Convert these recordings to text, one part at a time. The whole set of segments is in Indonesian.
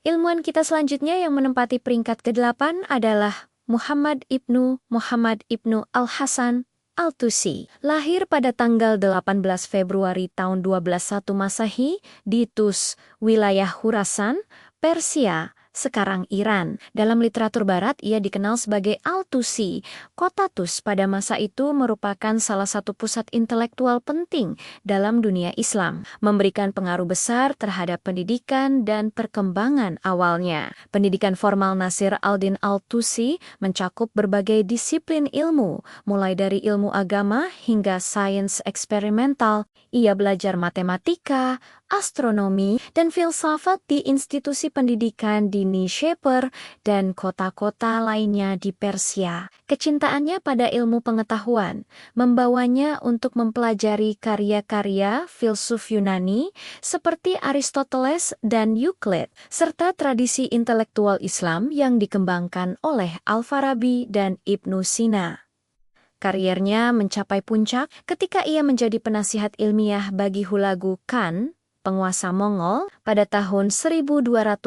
Ilmuwan kita selanjutnya yang menempati peringkat ke-8 adalah Muhammad ibnu Al-Hasan Al-Tusi. Lahir pada tanggal 18 Februari tahun 1201 Masehi di Tus, wilayah Khurasan, Persia, sekarang Iran. Dalam literatur barat, ia dikenal sebagai Al-Tusi. Kota Tus pada masa itu merupakan salah satu pusat intelektual penting dalam dunia Islam, memberikan pengaruh besar terhadap pendidikan dan perkembangan awalnya. Pendidikan formal Nasir al-Din Al-Tusi mencakup berbagai disiplin ilmu, mulai dari ilmu agama hingga sains eksperimental. Ia belajar matematika, astronomi, dan filsafat di institusi pendidikan di Nishapur dan kota-kota lainnya di Persia. Kecintaannya pada ilmu pengetahuan membawanya untuk mempelajari karya-karya filsuf Yunani seperti Aristoteles dan Euclid, serta tradisi intelektual Islam yang dikembangkan oleh Al-Farabi dan Ibnu Sina. Kariernya mencapai puncak ketika ia menjadi penasihat ilmiah bagi Hulagu Khan, penguasa Mongol. Pada tahun 1259,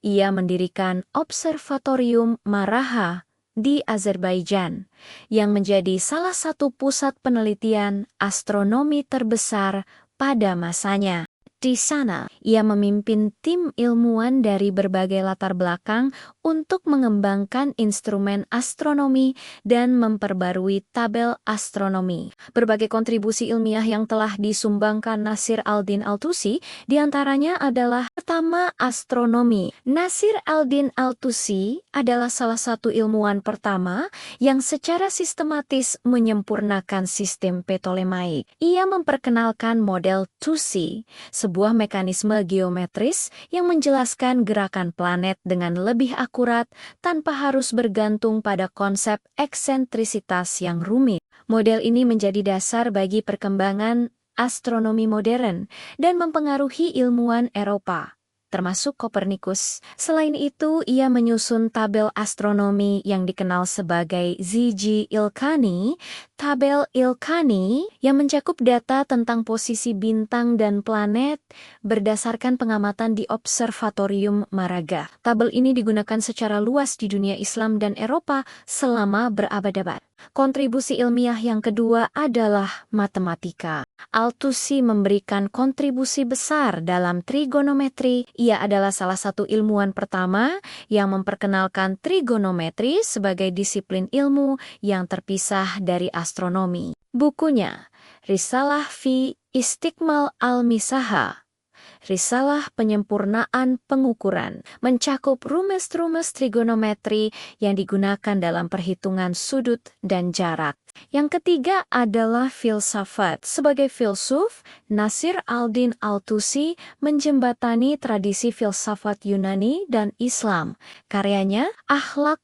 ia mendirikan Observatorium Maraha di Azerbaijan, yang menjadi salah satu pusat penelitian astronomi terbesar pada masanya. Di sana, ia memimpin tim ilmuwan dari berbagai latar belakang untuk mengembangkan instrumen astronomi dan memperbarui tabel astronomi. Berbagai kontribusi ilmiah yang telah disumbangkan Nasir al-Din Al-Tusi diantaranya adalah: pertama, astronomi. Nasir al-Din Al-Tusi adalah salah satu ilmuwan pertama yang secara sistematis menyempurnakan sistem Ptolemaik. Ia memperkenalkan model Tusi, sebuah mekanisme geometris yang menjelaskan gerakan planet dengan lebih akurat tanpa harus bergantung pada konsep eksentrisitas yang rumit. Model ini menjadi dasar bagi perkembangan astronomi modern dan mempengaruhi ilmuwan Eropa, termasuk Kopernikus. Selain itu, ia menyusun tabel astronomi yang dikenal sebagai Ziji Ilkhani. Tabel Ilkhani yang mencakup data tentang posisi bintang dan planet berdasarkan pengamatan di Observatorium Maraga. Tabel ini digunakan secara luas di dunia Islam dan Eropa selama berabad-abad. Kontribusi ilmiah yang kedua adalah matematika. Al-Tusi memberikan kontribusi besar dalam trigonometri. Ia adalah salah satu ilmuwan pertama yang memperkenalkan trigonometri sebagai disiplin ilmu yang terpisah dari astronomi. Bukunya, Risalah fi Istiqmal al-Misaha, Risalah Penyempurnaan Pengukuran, mencakup rumus-rumus trigonometri yang digunakan dalam perhitungan sudut dan jarak. Yang ketiga adalah filsafat. Sebagai filsuf, Nasir al-Din Al-Tusi menjembatani tradisi filsafat Yunani dan Islam. Karyanya, Akhlak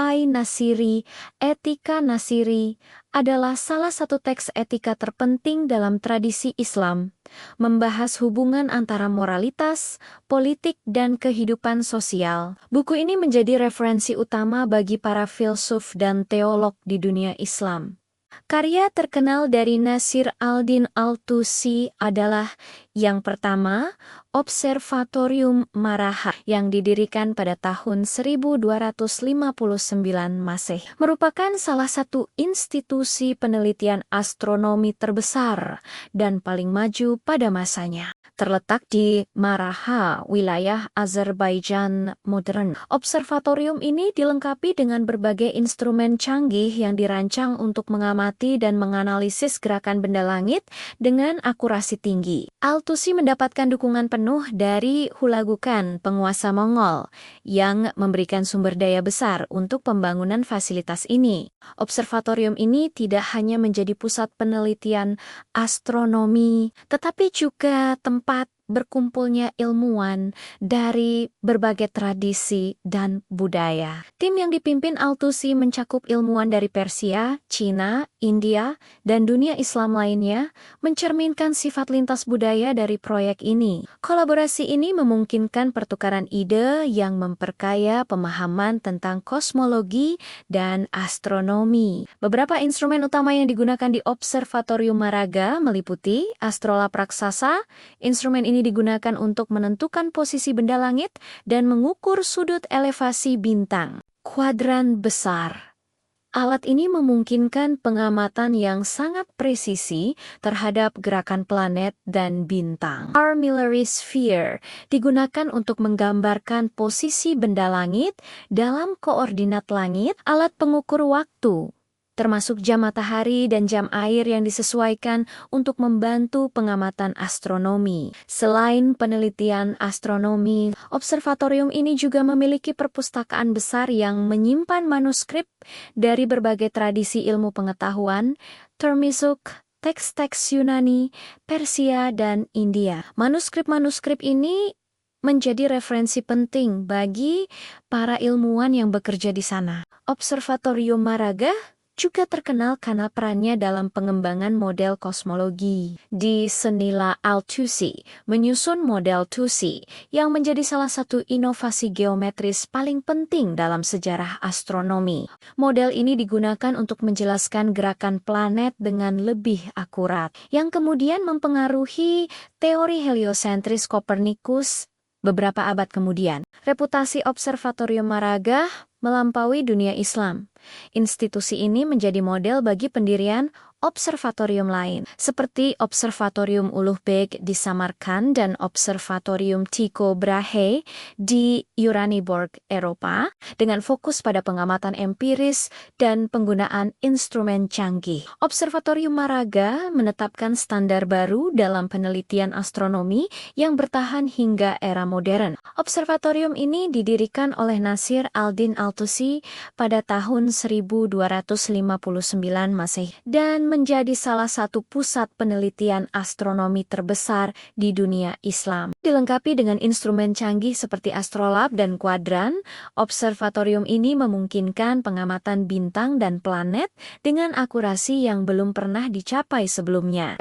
Nasiri, Etika Nasiri, adalah salah satu teks etika terpenting dalam tradisi Islam, membahas hubungan antara moralitas, politik, dan kehidupan sosial. Buku ini menjadi referensi utama bagi para filsuf dan teolog di dunia Islam. Karya terkenal dari Nasir al-Din Al-Tusi adalah yang pertama, Observatorium Maraha, yang didirikan pada tahun 1259 Masehi, merupakan salah satu institusi penelitian astronomi terbesar dan paling maju pada masanya. Terletak di Maraha, wilayah Azerbaijan modern. Observatorium ini dilengkapi dengan berbagai instrumen canggih yang dirancang untuk mengamati dan menganalisis gerakan benda langit dengan akurasi tinggi. Al-Tusi mendapatkan dukungan penuh dari Hulagu Khan, penguasa Mongol, yang memberikan sumber daya besar untuk pembangunan fasilitas ini. Observatorium ini tidak hanya menjadi pusat penelitian astronomi, tetapi juga tempat berkumpulnya ilmuwan dari berbagai tradisi dan budaya. Tim yang dipimpin Al-Tusi mencakup ilmuwan dari Persia, Cina, India, dan dunia Islam lainnya, mencerminkan sifat lintas budaya dari proyek ini. Kolaborasi ini memungkinkan pertukaran ide yang memperkaya pemahaman tentang kosmologi dan astronomi. Beberapa instrumen utama yang digunakan di Observatorium Maraga meliputi astrolab raksasa. Instrumen ini digunakan untuk menentukan posisi benda langit dan mengukur sudut elevasi bintang. Kuadran besar. Alat ini memungkinkan pengamatan yang sangat presisi terhadap gerakan planet dan bintang. Armillary sphere digunakan untuk menggambarkan posisi benda langit dalam koordinat langit. Alat pengukur waktu, termasuk jam matahari dan jam air yang disesuaikan untuk membantu pengamatan astronomi. Selain penelitian astronomi, observatorium ini juga memiliki perpustakaan besar yang menyimpan manuskrip dari berbagai tradisi ilmu pengetahuan, termasuk teks-teks Yunani, Persia, dan India. Manuskrip-manuskrip ini menjadi referensi penting bagi para ilmuwan yang bekerja di sana. Observatorium Maraga juga terkenal karena perannya dalam pengembangan model kosmologi. Di Senila Altusi menyusun model Tusi yang menjadi salah satu inovasi geometris paling penting dalam sejarah astronomi. Model ini digunakan untuk menjelaskan gerakan planet dengan lebih akurat, yang kemudian mempengaruhi teori heliosentris Kopernikus beberapa abad kemudian. Reputasi Observatorium Maraga melampaui dunia Islam. Institusi ini menjadi model bagi pendirian observatorium lain, seperti Observatorium Ulugh Beg di Samarkand dan Observatorium Tycho Brahe di Uraniborg, Eropa, dengan fokus pada pengamatan empiris dan penggunaan instrumen canggih. Observatorium Maraga menetapkan standar baru dalam penelitian astronomi yang bertahan hingga era modern. Observatorium ini didirikan oleh Nasir al-Din Al-Tusi pada tahun 1259 Masehi dan menjadi salah satu pusat penelitian astronomi terbesar di dunia Islam. Dilengkapi dengan instrumen canggih seperti astrolab dan kuadran, observatorium ini memungkinkan pengamatan bintang dan planet dengan akurasi yang belum pernah dicapai sebelumnya.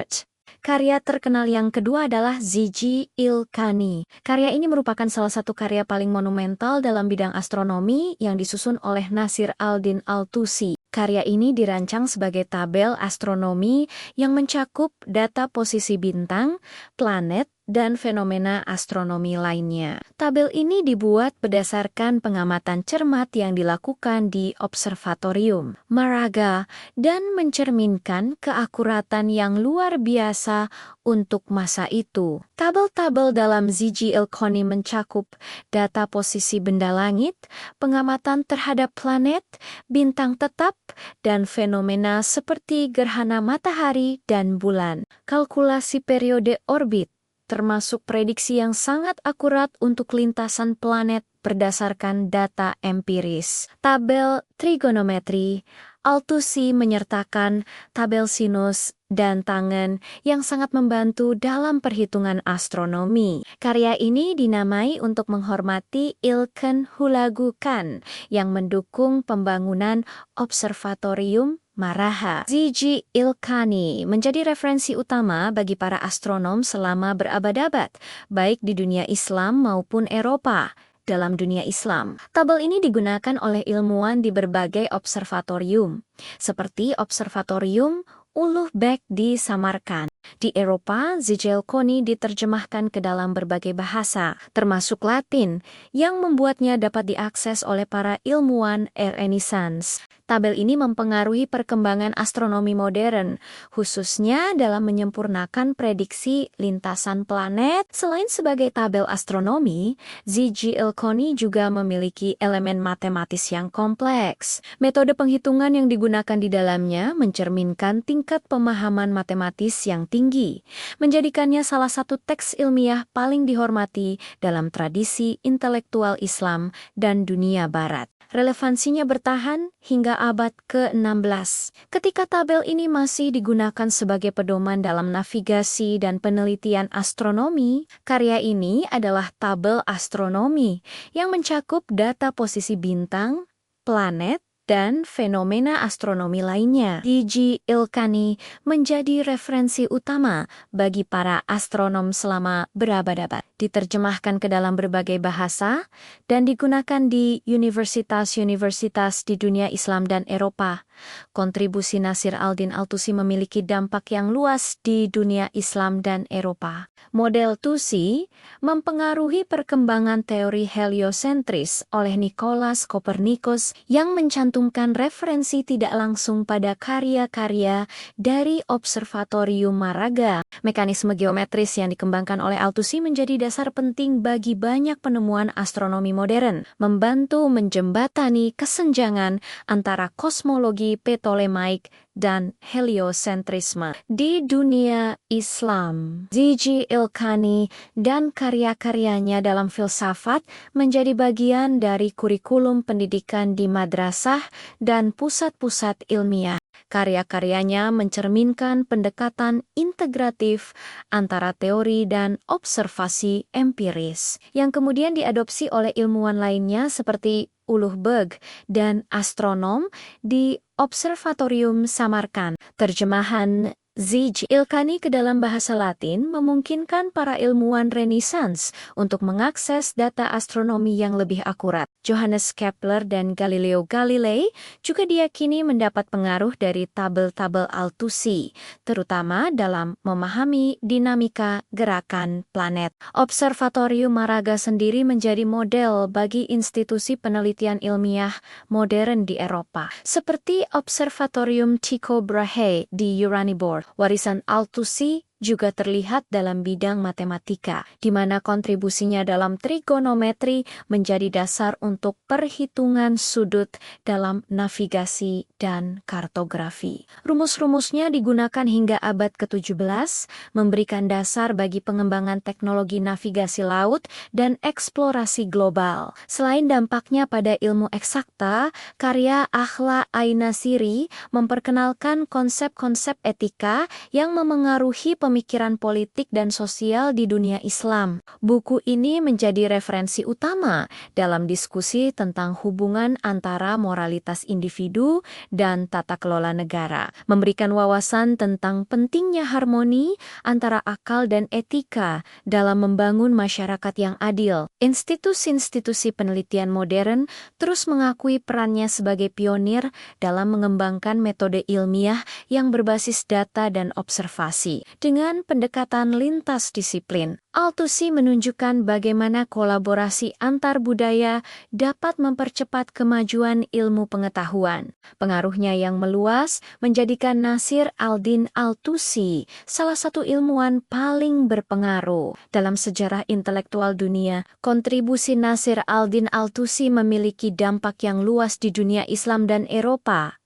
Karya terkenal yang kedua adalah Zigi-il-Kani. Karya ini merupakan salah satu karya paling monumental dalam bidang astronomi yang disusun oleh Nasir al-Din Al-Tusi. Karya ini dirancang sebagai tabel astronomi yang mencakup data posisi bintang, planet, dan fenomena astronomi lainnya. Tabel ini dibuat berdasarkan pengamatan cermat yang dilakukan di Observatorium Maraga dan mencerminkan keakuratan yang luar biasa untuk masa itu. Tabel-tabel dalam Zigi-il-Kani mencakup data posisi benda langit, pengamatan terhadap planet, bintang tetap, dan fenomena seperti gerhana matahari dan bulan. Kalkulasi periode orbit, termasuk prediksi yang sangat akurat untuk lintasan planet berdasarkan data empiris. Tabel trigonometri, Al-Tusi menyertakan tabel sinus dan tangen yang sangat membantu dalam perhitungan astronomi. Karya ini dinamai untuk menghormati Ilken Hulagu Khan yang mendukung pembangunan Observatorium Maraha. Zigi-il-Kani menjadi referensi utama bagi para astronom selama berabad-abad, baik di dunia Islam maupun Eropa. Dalam dunia Islam, tabel ini digunakan oleh ilmuwan di berbagai observatorium, seperti Observatorium Ulugh Beg di Samarkand. Di Eropa, Zigi-il-Kani diterjemahkan ke dalam berbagai bahasa, termasuk Latin, yang membuatnya dapat diakses oleh para ilmuwan Renaissance. Tabel ini mempengaruhi perkembangan astronomi modern, khususnya dalam menyempurnakan prediksi lintasan planet. Selain sebagai tabel astronomi, Zigi-il-Kani juga memiliki elemen matematis yang kompleks. Metode penghitungan yang digunakan di dalamnya mencerminkan tingkat pemahaman matematis yang tinggi, menjadikannya salah satu teks ilmiah paling dihormati dalam tradisi intelektual Islam dan dunia Barat. Relevansinya bertahan hingga abad ke-16. Ketika tabel ini masih digunakan sebagai pedoman dalam navigasi dan penelitian astronomi, karya ini adalah tabel astronomi yang mencakup data posisi bintang, planet, dan fenomena astronomi lainnya. Z.G. Ilkani menjadi referensi utama bagi para astronom selama berabad-abad. Diterjemahkan ke dalam berbagai bahasa dan digunakan di universitas-universitas di dunia Islam dan Eropa. Kontribusi Nasir al-Din al-Tusi memiliki dampak yang luas di dunia Islam dan Eropa. Model Tusi mempengaruhi perkembangan teori heliosentris oleh Nicolaus Copernicus yang mencantumkan referensi tidak langsung pada karya-karya dari Observatorium Maraga. Mekanisme geometris yang dikembangkan oleh Al-Tusi menjadi dasar penting bagi banyak penemuan astronomi modern, membantu menjembatani kesenjangan antara kosmologi Ptolemaik dan heliosentrisme. Di dunia Islam, Z.G. Ilkani dan karya-karyanya dalam filsafat menjadi bagian dari kurikulum pendidikan di madrasah dan pusat-pusat ilmiah. Karya-karyanya mencerminkan pendekatan integratif antara teori dan observasi empiris, yang kemudian diadopsi oleh ilmuwan lainnya seperti Ulugh Beg dan astronom di Observatorium Samarkand. Terjemahan Z.G. Ilkani ke dalam bahasa Latin memungkinkan para ilmuwan Renaissance untuk mengakses data astronomi yang lebih akurat. Johannes Kepler dan Galileo Galilei juga diyakini mendapat pengaruh dari tabel-tabel Al-Tusi, terutama dalam memahami dinamika gerakan planet. Observatorium Maraga sendiri menjadi model bagi institusi penelitian ilmiah modern di Eropa, seperti Observatorium Tycho Brahe di Uraniborg. Warisan Al-Tusi juga terlihat dalam bidang matematika, di mana kontribusinya dalam trigonometri menjadi dasar untuk perhitungan sudut dalam navigasi dan kartografi. Rumus-rumusnya digunakan hingga abad ke-17, memberikan dasar bagi pengembangan teknologi navigasi laut dan eksplorasi global. Selain dampaknya pada ilmu eksakta, karya Akhlaq Ain-Nasiri memperkenalkan konsep-konsep etika yang memengaruhi pemikiran politik dan sosial di dunia Islam. Buku ini menjadi referensi utama dalam diskusi tentang hubungan antara moralitas individu dan tata kelola negara, memberikan wawasan tentang pentingnya harmoni antara akal dan etika dalam membangun masyarakat yang adil. Institusi-institusi penelitian modern terus mengakui perannya sebagai pionir dalam mengembangkan metode ilmiah yang berbasis data dan observasi. Dengan pendekatan lintas disiplin, Al-Tusi menunjukkan bagaimana kolaborasi antar budaya dapat mempercepat kemajuan ilmu pengetahuan. Pengaruhnya yang meluas menjadikan Nasir al-Din al-Tusi salah satu ilmuwan paling berpengaruh dalam sejarah intelektual dunia. Kontribusi Nasir al-Din al-Tusi memiliki dampak yang luas di dunia Islam dan Eropa.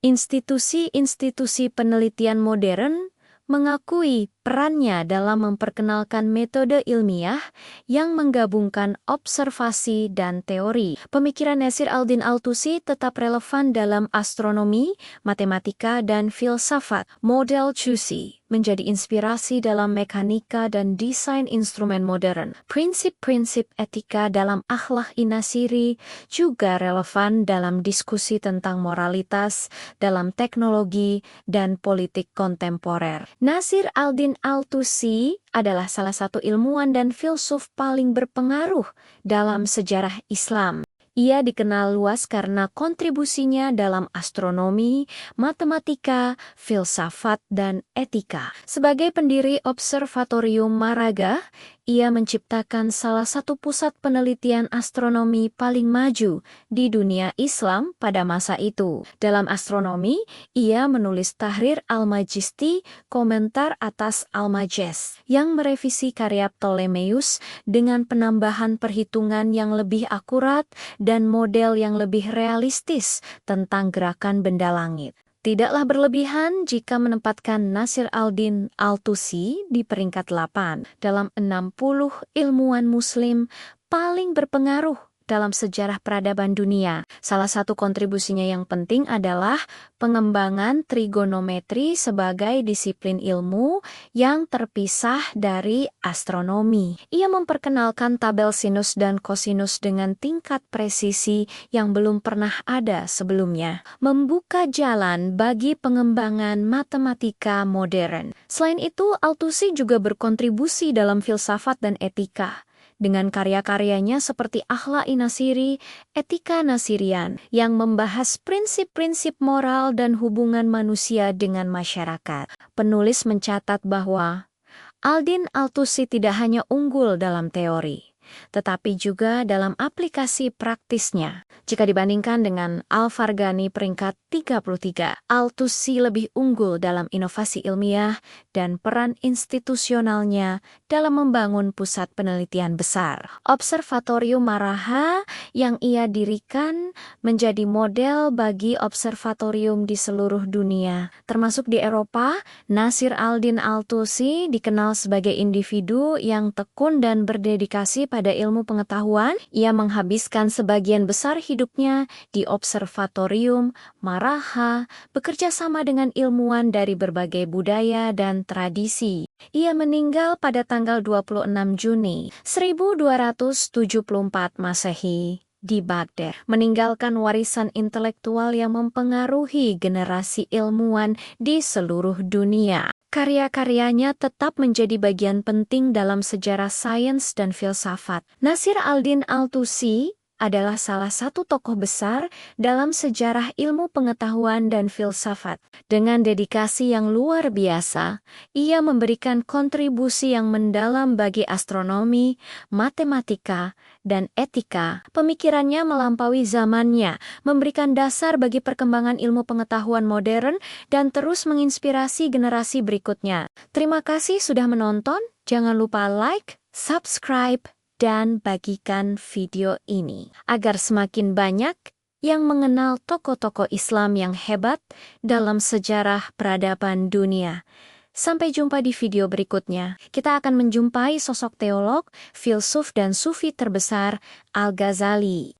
Institusi-institusi penelitian modern mengakui perannya dalam memperkenalkan metode ilmiah yang menggabungkan observasi dan teori. Pemikiran Nasir al-Din al-Tusi tetap relevan dalam astronomi, matematika, dan filsafat. Model Tusi menjadi inspirasi dalam mekanika dan desain instrumen modern. Prinsip-prinsip etika dalam Akhlaq Ain-Nasiri juga relevan dalam diskusi tentang moralitas dalam teknologi dan politik kontemporer. Nasir al-Din al-Tusi adalah salah satu ilmuwan dan filsuf paling berpengaruh dalam sejarah Islam. Ia dikenal luas karena kontribusinya dalam astronomi, matematika, filsafat, dan etika. Sebagai pendiri Observatorium Maraga, ia menciptakan salah satu pusat penelitian astronomi paling maju di dunia Islam pada masa itu. Dalam astronomi, ia menulis Tahrir al-Majisti, komentar atas Al-Majaz, yang merevisi karya Ptolemeus dengan penambahan perhitungan yang lebih akurat dan model yang lebih realistis tentang gerakan benda langit. Tidaklah berlebihan jika menempatkan Nasir al-Din al-Tusi di peringkat 8 dalam 60 ilmuwan muslim paling berpengaruh dalam sejarah peradaban dunia. Salah satu kontribusinya yang penting adalah pengembangan trigonometri sebagai disiplin ilmu yang terpisah dari astronomi. Ia memperkenalkan tabel sinus dan kosinus dengan tingkat presisi yang belum pernah ada sebelumnya, membuka jalan bagi pengembangan matematika modern. Selain itu, Althussi juga berkontribusi dalam filsafat dan etika, dengan karya-karyanya seperti Akhlaq-i Nasiri, Etika Nasirian, yang membahas prinsip-prinsip moral dan hubungan manusia dengan masyarakat. Penulis mencatat bahwa Aldin Althussi tidak hanya unggul dalam teori, tetapi juga dalam aplikasi praktisnya. Jika dibandingkan dengan Al-Farghani peringkat 33, Althussi lebih unggul dalam inovasi ilmiah dan peran institusionalnya dalam membangun pusat penelitian besar. Observatorium Maraha yang ia dirikan menjadi model bagi observatorium di seluruh dunia, termasuk di Eropa. Nasir al-Din Althussi dikenal sebagai individu yang tekun dan berdedikasi pada ilmu pengetahuan. Ia menghabiskan sebagian besar hidupnya di Observatorium Maraha, bekerja sama dengan ilmuwan dari berbagai budaya dan tradisi. Ia meninggal pada tanggal 26 Juni 1274 Masehi di Baghdad, meninggalkan warisan intelektual yang mempengaruhi generasi ilmuwan di seluruh dunia. Karya-karyanya tetap menjadi bagian penting dalam sejarah sains dan filsafat. Nasir al-Din Althussi adalah salah satu tokoh besar dalam sejarah ilmu pengetahuan dan filsafat. Dengan dedikasi yang luar biasa, ia memberikan kontribusi yang mendalam bagi astronomi, matematika, dan etika. Pemikirannya melampaui zamannya, memberikan dasar bagi perkembangan ilmu pengetahuan modern, dan terus menginspirasi generasi berikutnya. Terima kasih sudah menonton. Jangan lupa like, subscribe, dan bagikan video ini agar semakin banyak yang mengenal tokoh-tokoh Islam yang hebat dalam sejarah peradaban dunia. Sampai jumpa di video berikutnya. Kita akan menjumpai sosok teolog, filsuf, dan sufi terbesar Al-Ghazali.